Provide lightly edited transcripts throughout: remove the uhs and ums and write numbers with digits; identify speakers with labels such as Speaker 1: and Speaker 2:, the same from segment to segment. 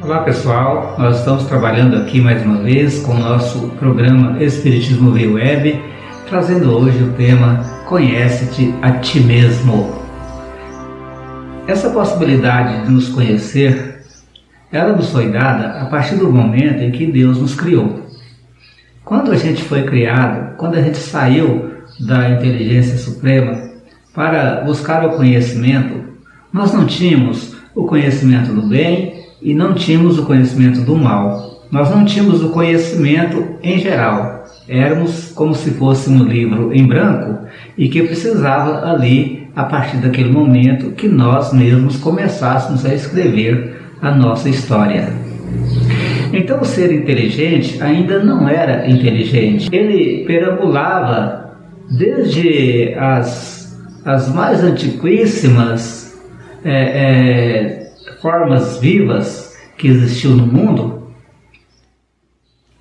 Speaker 1: Olá pessoal, nós estamos trabalhando aqui mais uma vez com o nosso programa Espiritismo via Web, trazendo hoje o tema Conhece-te a ti mesmo. Essa possibilidade de nos conhecer, ela nos foi dada a partir do momento em que Deus nos criou. Quando a gente foi criado, quando a gente saiu da inteligência suprema para buscar o conhecimento, nós não tínhamos o conhecimento do bem e não tínhamos o conhecimento do mal. Nós não tínhamos o conhecimento em geral. Éramos como se fosse um livro em branco e que precisava ali, a partir daquele momento, que nós mesmos começássemos a escrever a nossa história. Então o ser inteligente ainda não era inteligente. Ele perambulava desde as mais antiquíssimas formas vivas que existiam no mundo.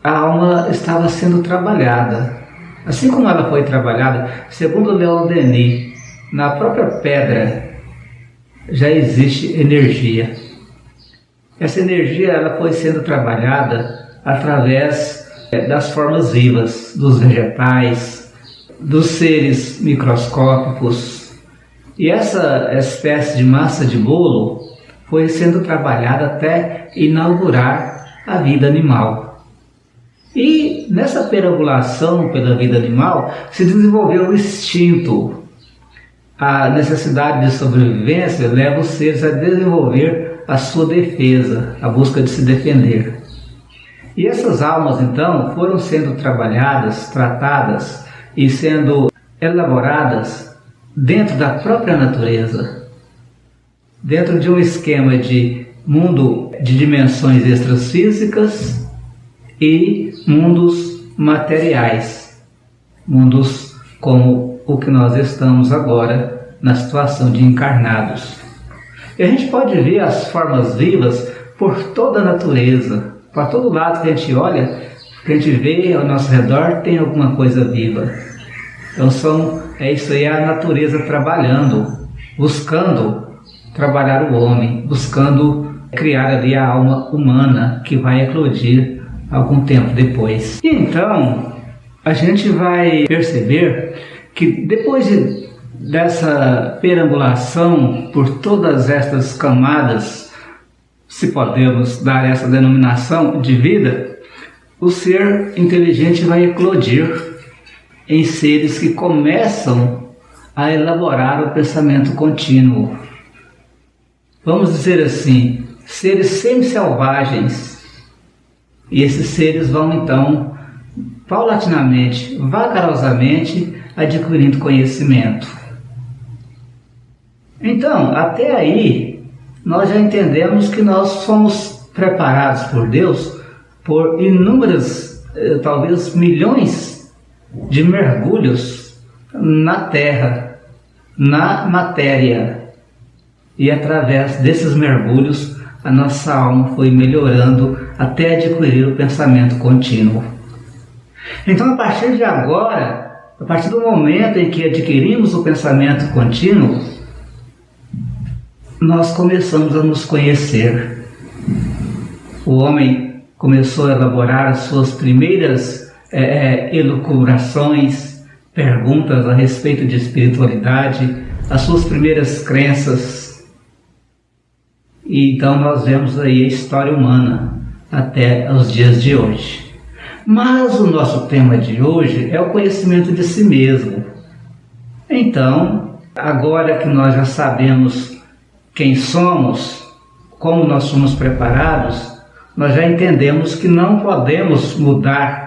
Speaker 1: A alma estava sendo trabalhada. Assim como ela foi trabalhada, segundo Leon Denis, na própria pedra já existe energia. Essa energia ela foi sendo trabalhada através das formas vivas, dos vegetais, dos seres microscópicos. E essa espécie de massa de bolo foi sendo trabalhada até inaugurar a vida animal. E nessa perambulação pela vida animal se desenvolveu o instinto. A necessidade de sobrevivência leva os seres a desenvolver a sua defesa, a busca de se defender. E essas almas então foram sendo trabalhadas, tratadas e sendo elaboradas dentro da própria natureza, dentro de um esquema de mundo de dimensões extrafísicas e mundos materiais, mundos como o que nós estamos agora na situação de encarnados. E a gente pode ver as formas vivas por toda a natureza, para todo lado que a gente olha, que a gente vê ao nosso redor tem alguma coisa viva. Então isso aí é a natureza trabalhando, buscando trabalhar o homem, buscando criar ali a alma humana que vai eclodir algum tempo depois. E então a gente vai perceber que depois dessa perambulação por todas estas camadas, se podemos dar essa denominação de vida, o ser inteligente vai eclodir em seres que começam a elaborar o pensamento contínuo. Vamos dizer assim, seres semi-selvagens. E esses seres vão então, paulatinamente, vagarosamente, adquirindo conhecimento. Então, até aí, nós já entendemos que nós somos preparados por Deus por inúmeras, talvez milhões de mergulhos na terra, na matéria. E através desses mergulhos, a nossa alma foi melhorando até adquirir o pensamento contínuo. Então, a partir de agora, a partir do momento em que adquirimos o pensamento contínuo, nós começamos a nos conhecer. O homem começou a elaborar as suas primeiras elucubrações, perguntas a respeito de espiritualidade, as suas primeiras crenças. E então nós vemos aí a história humana até os dias de hoje. Mas o nosso tema de hoje é o conhecimento de si mesmo. Então, agora que nós já sabemos quem somos, como nós somos preparados, nós já entendemos que não podemos mudar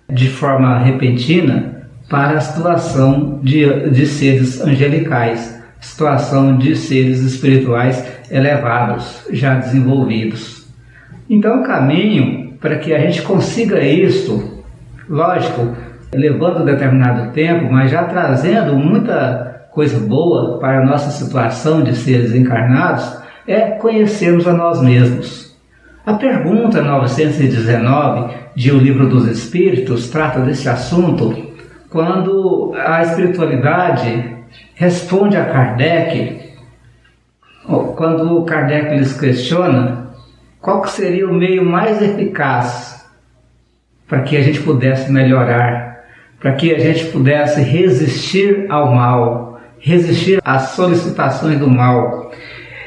Speaker 1: de forma repentina para a situação de seres angelicais, situação de seres espirituais elevados, já desenvolvidos. Então o caminho para que a gente consiga isto, lógico, levando determinado tempo, mas já trazendo muita coisa boa para a nossa situação de seres encarnados, é conhecermos a nós mesmos. A pergunta 919 de O Livro dos Espíritos trata desse assunto quando a espiritualidade responde a Kardec, quando Kardec lhes questiona qual que seria o meio mais eficaz para que a gente pudesse melhorar, para que a gente pudesse resistir ao mal, resistir às solicitações do mal,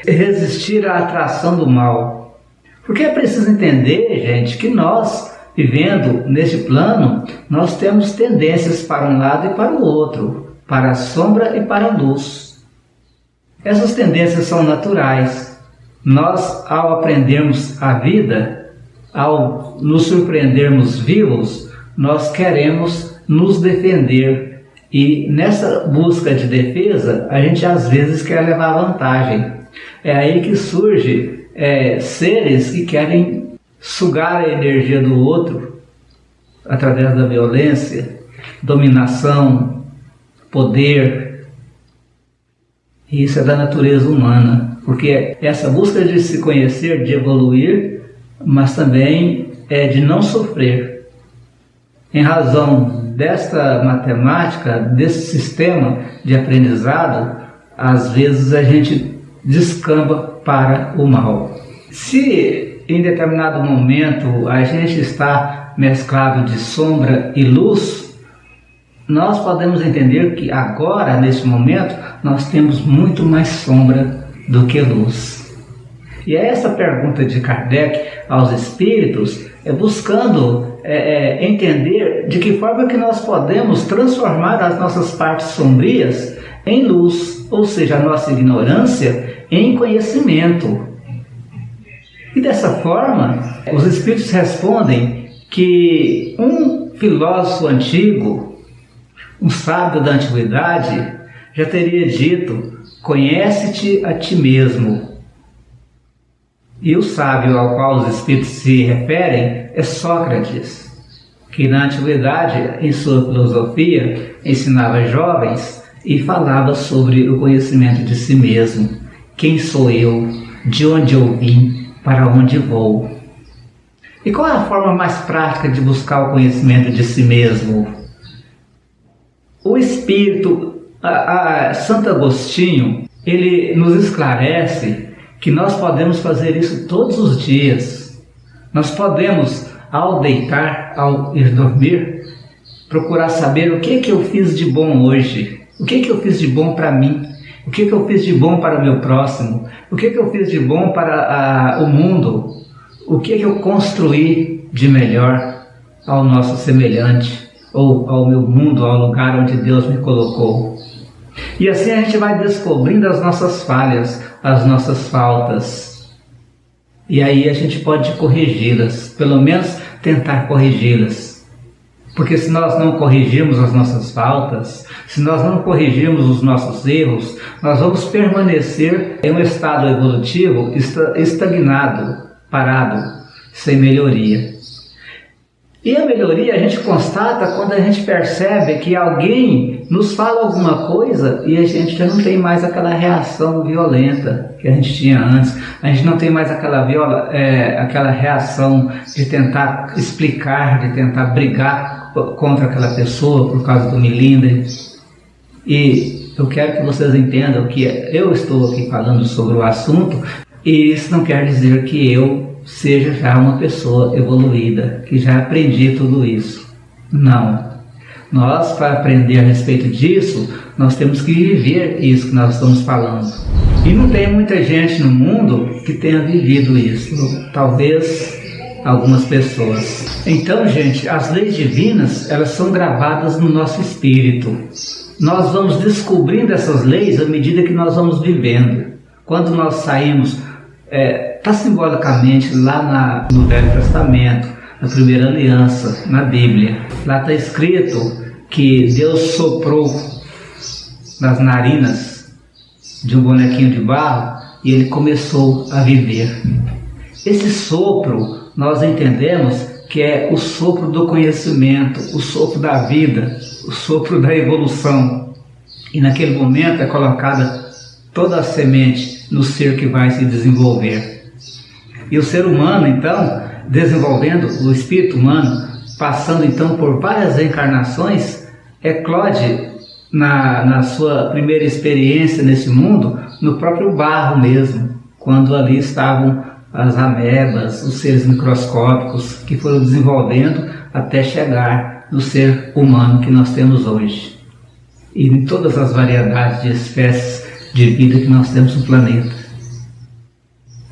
Speaker 1: resistir à atração do mal. Porque é preciso entender, gente, que nós, vivendo neste plano, nós temos tendências para um lado e para o outro, para a sombra e para a luz. Essas tendências são naturais. Nós, ao aprendermos a vida, ao nos surpreendermos vivos, nós queremos nos defender. E nessa busca de defesa, a gente às vezes quer levar vantagem. É aí que surge seres que querem sugar a energia do outro através da violência, dominação, poder. E isso é da natureza humana, porque essa busca de se conhecer, de evoluir, mas também é de não sofrer. Em razão desta matemática, desse sistema de aprendizado, às vezes a gente descamba para o mal. Se em determinado momento a gente está mesclado de sombra e luz, nós podemos entender que agora, neste momento, nós temos muito mais sombra do que luz. E é essa pergunta de Kardec aos espíritos, buscando entender de que forma que nós podemos transformar as nossas partes sombrias em luz, ou seja, a nossa ignorância em conhecimento. E dessa forma, os espíritos respondem que um filósofo antigo, um sábio da antiguidade, já teria dito: conhece-te a ti mesmo. E o sábio ao qual os espíritos se referem é Sócrates, que na antiguidade, em sua filosofia, ensinava jovens e falava sobre o conhecimento de si mesmo. Quem sou eu? De onde eu vim? Para onde vou? E qual é a forma mais prática de buscar o conhecimento de si mesmo? O Espírito, Santo Agostinho, ele nos esclarece que nós podemos fazer isso todos os dias. Nós podemos, ao deitar, ao ir dormir, procurar saber o que eu fiz de bom hoje, o que eu fiz de bom para mim, o que eu fiz de bom para o meu próximo, o que eu fiz de bom para o mundo, o que eu construí de melhor ao nosso semelhante, ou ao meu mundo, ao lugar onde Deus me colocou. E assim a gente vai descobrindo as nossas falhas, as nossas faltas. E aí a gente pode corrigi-las, pelo menos tentar corrigi-las. Porque se nós não corrigirmos as nossas faltas, se nós não corrigirmos os nossos erros, nós vamos permanecer em um estado evolutivo estagnado, parado, sem melhoria. E a melhoria a gente constata quando a gente percebe que alguém nos fala alguma coisa e a gente já não tem mais aquela reação violenta que a gente tinha antes. A gente não tem mais aquela reação de tentar explicar, de tentar brigar contra aquela pessoa por causa do milindre. E eu quero que vocês entendam que eu estou aqui falando sobre o assunto e isso não quer dizer que eu seja já uma pessoa evoluída, que já aprendi tudo isso. Não. Nós, para aprender a respeito disso, nós temos que viver isso que nós estamos falando. E não tem muita gente no mundo que tenha vivido isso. Talvez algumas pessoas. Então, gente, as leis divinas, elas são gravadas no nosso espírito. Nós vamos descobrindo essas leis à medida que nós vamos vivendo. Quando nós saímos, está simbolicamente lá no Velho Testamento, na Primeira Aliança, na Bíblia. Lá está escrito que Deus soprou nas narinas de um bonequinho de barro e ele começou a viver. Esse sopro nós entendemos que é o sopro do conhecimento, o sopro da vida, o sopro da evolução. E naquele momento é colocada toda a semente no ser que vai se desenvolver. E o ser humano, então, desenvolvendo o espírito humano, passando então por várias encarnações, eclode na sua primeira experiência nesse mundo, no próprio barro mesmo, quando ali estavam as amebas, os seres microscópicos que foram desenvolvendo até chegar no ser humano que nós temos hoje. E em todas as variedades de espécies de vida que nós temos no planeta.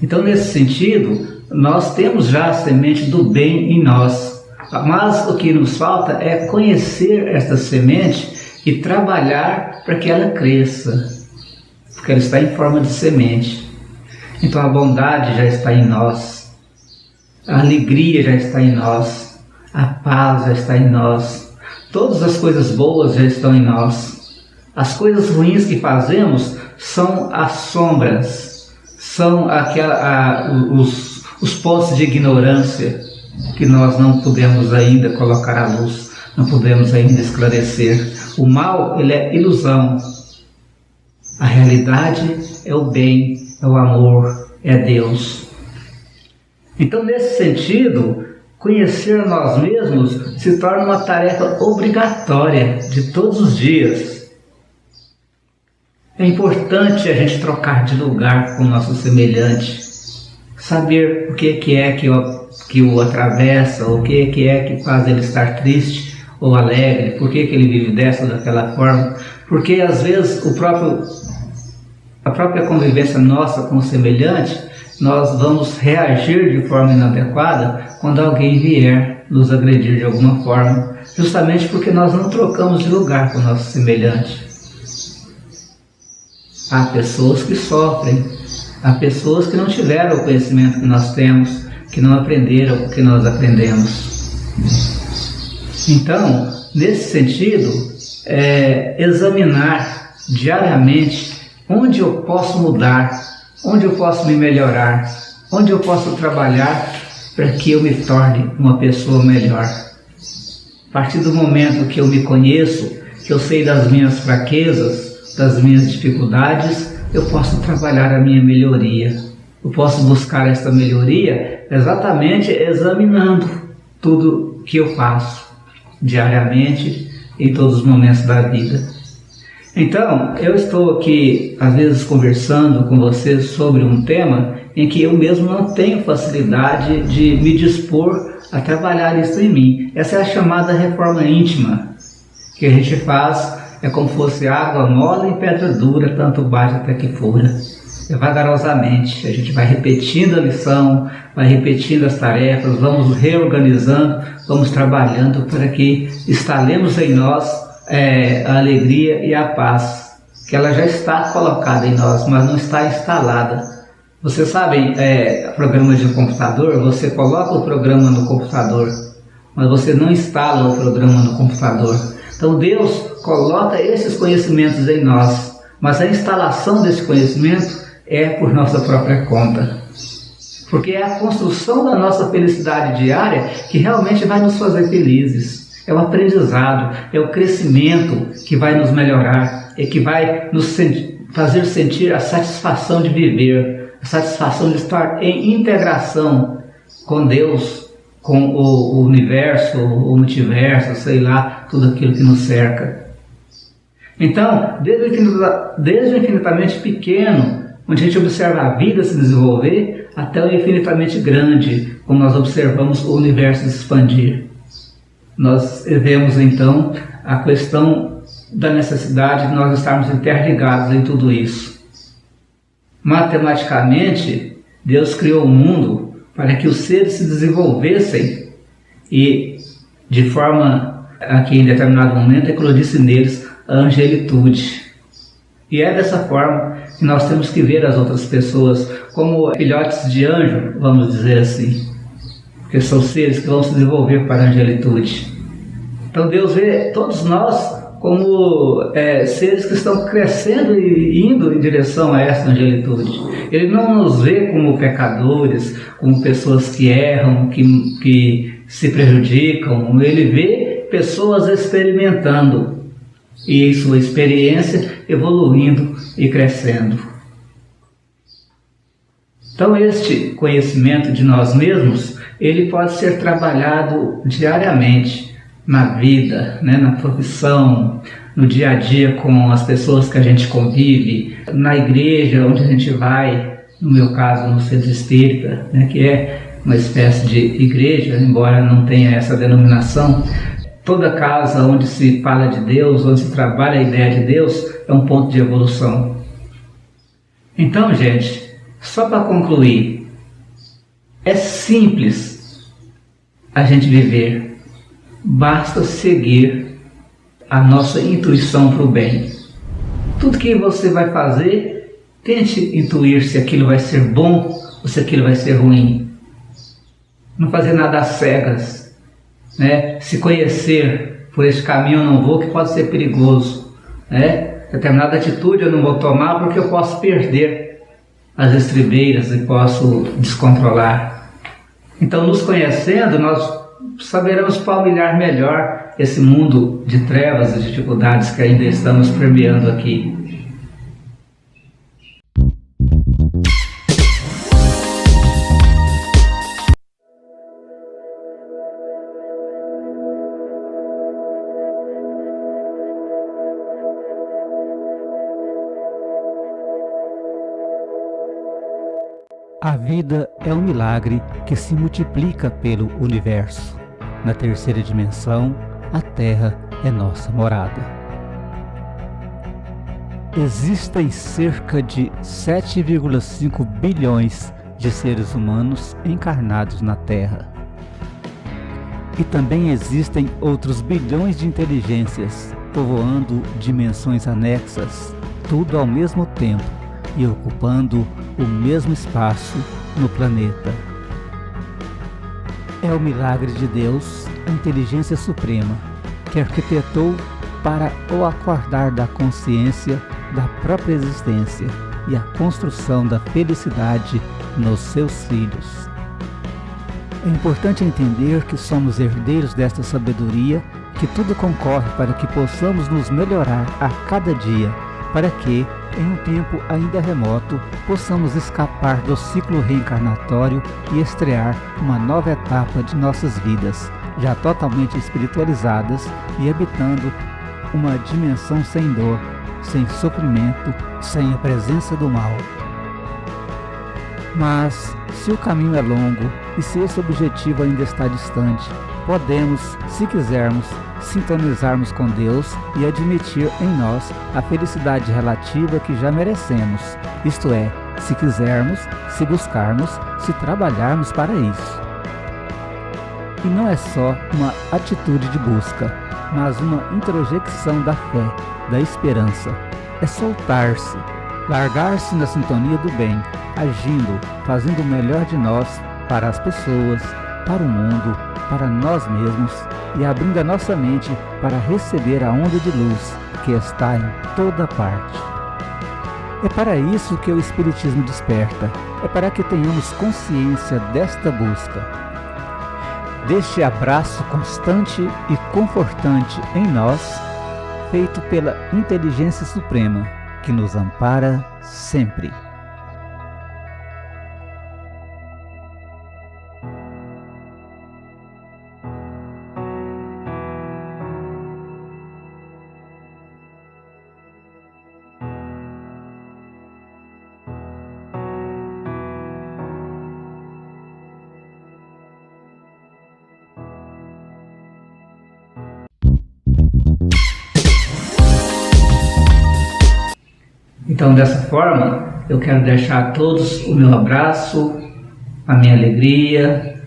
Speaker 1: Então, nesse sentido, nós temos já a semente do bem em nós. Mas o que nos falta é conhecer esta semente e trabalhar para que ela cresça. Porque ela está em forma de semente. Então a bondade já está em nós. A alegria já está em nós. A paz já está em nós. Todas as coisas boas já estão em nós. As coisas ruins que fazemos são as sombras, são os pontos de ignorância que nós não podemos ainda colocar à luz, não podemos ainda esclarecer. O mal, ele é ilusão. A realidade é o bem, é o amor, é Deus. Então, nesse sentido, conhecer nós mesmos se torna uma tarefa obrigatória de todos os dias. É importante a gente trocar de lugar com o nosso semelhante, saber o que é que o atravessa, o que é que faz ele estar triste ou alegre, por que ele vive dessa ou daquela forma, porque às vezes a própria convivência nossa com o semelhante, nós vamos reagir de forma inadequada quando alguém vier nos agredir de alguma forma, justamente porque nós não trocamos de lugar com o nosso semelhante. Há pessoas que sofrem, há pessoas que não tiveram o conhecimento que nós temos, que não aprenderam o que nós aprendemos. Então, nesse sentido, examinar diariamente onde eu posso mudar, onde eu posso me melhorar, onde eu posso trabalhar para que eu me torne uma pessoa melhor. A partir do momento que eu me conheço, que eu sei das minhas fraquezas, das minhas dificuldades, eu posso trabalhar a minha melhoria. Eu posso buscar esta melhoria exatamente examinando tudo que eu faço diariamente, em todos os momentos da vida. Então, eu estou aqui, às vezes, conversando com vocês sobre um tema em que eu mesmo não tenho facilidade de me dispor a trabalhar isso em mim. Essa é a chamada reforma íntima, que a gente faz, é como se fosse água mole em pedra dura, tanto bate até que fura. Devagarosamente, a gente vai repetindo a lição, vai repetindo as tarefas, vamos reorganizando, vamos trabalhando para que instalemos em nós a alegria e a paz, que ela já está colocada em nós, mas não está instalada. Vocês sabem, programa de computador, você coloca o programa no computador, mas você não instala o programa no computador. Então Deus coloca esses conhecimentos em nós, mas a instalação desse conhecimento é por nossa própria conta. Porque é a construção da nossa felicidade diária que realmente vai nos fazer felizes. É o aprendizado, é o crescimento que vai nos melhorar, é que vai nos fazer sentir a satisfação de viver, a satisfação de estar em integração com Deus, com o universo, o multiverso, sei lá, tudo aquilo que nos cerca. Então, desde o infinitamente pequeno, onde a gente observa a vida se desenvolver, até o infinitamente grande, como nós observamos o universo se expandir. Nós vemos então a questão da necessidade de nós estarmos interligados em tudo isso. Matematicamente, Deus criou o mundo para que os seres se desenvolvessem e, de forma a que em determinado momento eclodisse neles a angelitude. E é dessa forma que nós temos que ver as outras pessoas como filhotes de anjo, vamos dizer assim, porque são seres que vão se desenvolver para a angelitude. Então Deus vê todos nós como seres que estão crescendo e indo em direção a essa angelitude. Ele não nos vê como pecadores, como pessoas que erram, que se prejudicam. Ele vê pessoas experimentando e sua experiência evoluindo e crescendo. Então este conhecimento de nós mesmos, ele pode ser trabalhado diariamente na vida, na profissão, no dia a dia com as pessoas que a gente convive, na igreja onde a gente vai, no meu caso no Centro Espírita, né, que é uma espécie de igreja, embora não tenha essa denominação. Toda casa onde se fala de Deus, onde se trabalha a ideia de Deus, é um ponto de evolução. Então, gente, só para concluir, é simples a gente viver, basta seguir a nossa intuição para o bem. Tudo que você vai fazer, tente intuir se aquilo vai ser bom ou se aquilo vai ser ruim. Não fazer nada às cegas, né? Se conhecer, por esse caminho eu não vou, que pode ser perigoso, né? Determinada atitude eu não vou tomar porque eu posso perder as estribeiras e posso descontrolar. Então, nos conhecendo, nós saberemos palmilhar melhor esse mundo de trevas e dificuldades que ainda estamos permeando aqui.
Speaker 2: A vida é um milagre que se multiplica pelo universo. Na terceira dimensão, a Terra é nossa morada. Existem cerca de 7,5 bilhões de seres humanos encarnados na Terra. E também existem outros bilhões de inteligências povoando dimensões anexas, tudo ao mesmo tempo e ocupando o mesmo espaço no planeta. É o milagre de Deus, a inteligência suprema, que arquitetou para o acordar da consciência da própria existência e a construção da felicidade nos seus filhos. É importante entender que somos herdeiros desta sabedoria, que tudo concorre para que possamos nos melhorar a cada dia, para que, em um tempo ainda remoto, possamos escapar do ciclo reencarnatório e estrear uma nova etapa de nossas vidas, já totalmente espiritualizadas e habitando uma dimensão sem dor, sem sofrimento, sem a presença do mal. Mas, se o caminho é longo e se esse objetivo ainda está distante, podemos, se quisermos, sintonizarmos com Deus e admitir em nós a felicidade relativa que já merecemos, isto é, se quisermos, se buscarmos, se trabalharmos para isso. E não é só uma atitude de busca, mas uma introjecção da fé, da esperança. É soltar-se, largar-se na sintonia do bem, agindo, fazendo o melhor de nós para as pessoas, para o mundo, para nós mesmos e abrindo a nossa mente para receber a onda de luz que está em toda parte. É para isso que o Espiritismo desperta, é para que tenhamos consciência desta busca, deste abraço constante e confortante em nós, feito pela inteligência suprema, que nos ampara sempre.
Speaker 1: Então, dessa forma, eu quero deixar a todos o meu abraço, a minha alegria,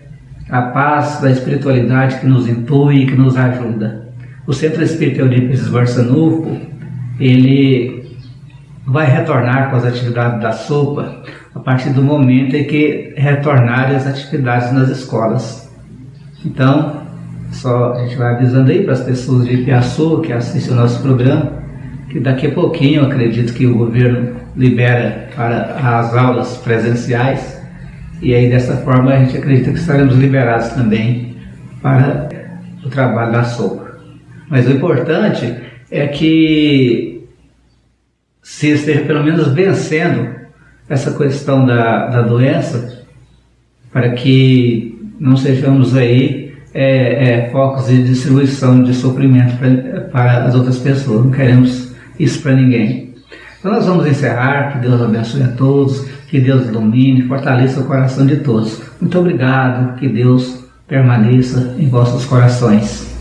Speaker 1: a paz da espiritualidade que nos intui e que nos ajuda. O Centro Espírita Eurípides Barçanufo, ele vai retornar com as atividades da sopa a partir do momento em que retornarem as atividades nas escolas. Então, a gente vai avisando aí para as pessoas de Ipiaçu que assistem ao nosso programa, que daqui a pouquinho eu acredito que o governo libera para as aulas presenciais, e aí dessa forma a gente acredita que estaremos liberados também para o trabalho da sopa. Mas o importante é que se esteja pelo menos vencendo essa questão da doença, para que não sejamos aí focos de distribuição de sofrimento para as outras pessoas. Não queremos isso para ninguém. Então nós vamos encerrar, que Deus abençoe a todos, que Deus ilumine, fortaleça o coração de todos. Muito obrigado, que Deus permaneça em vossos corações.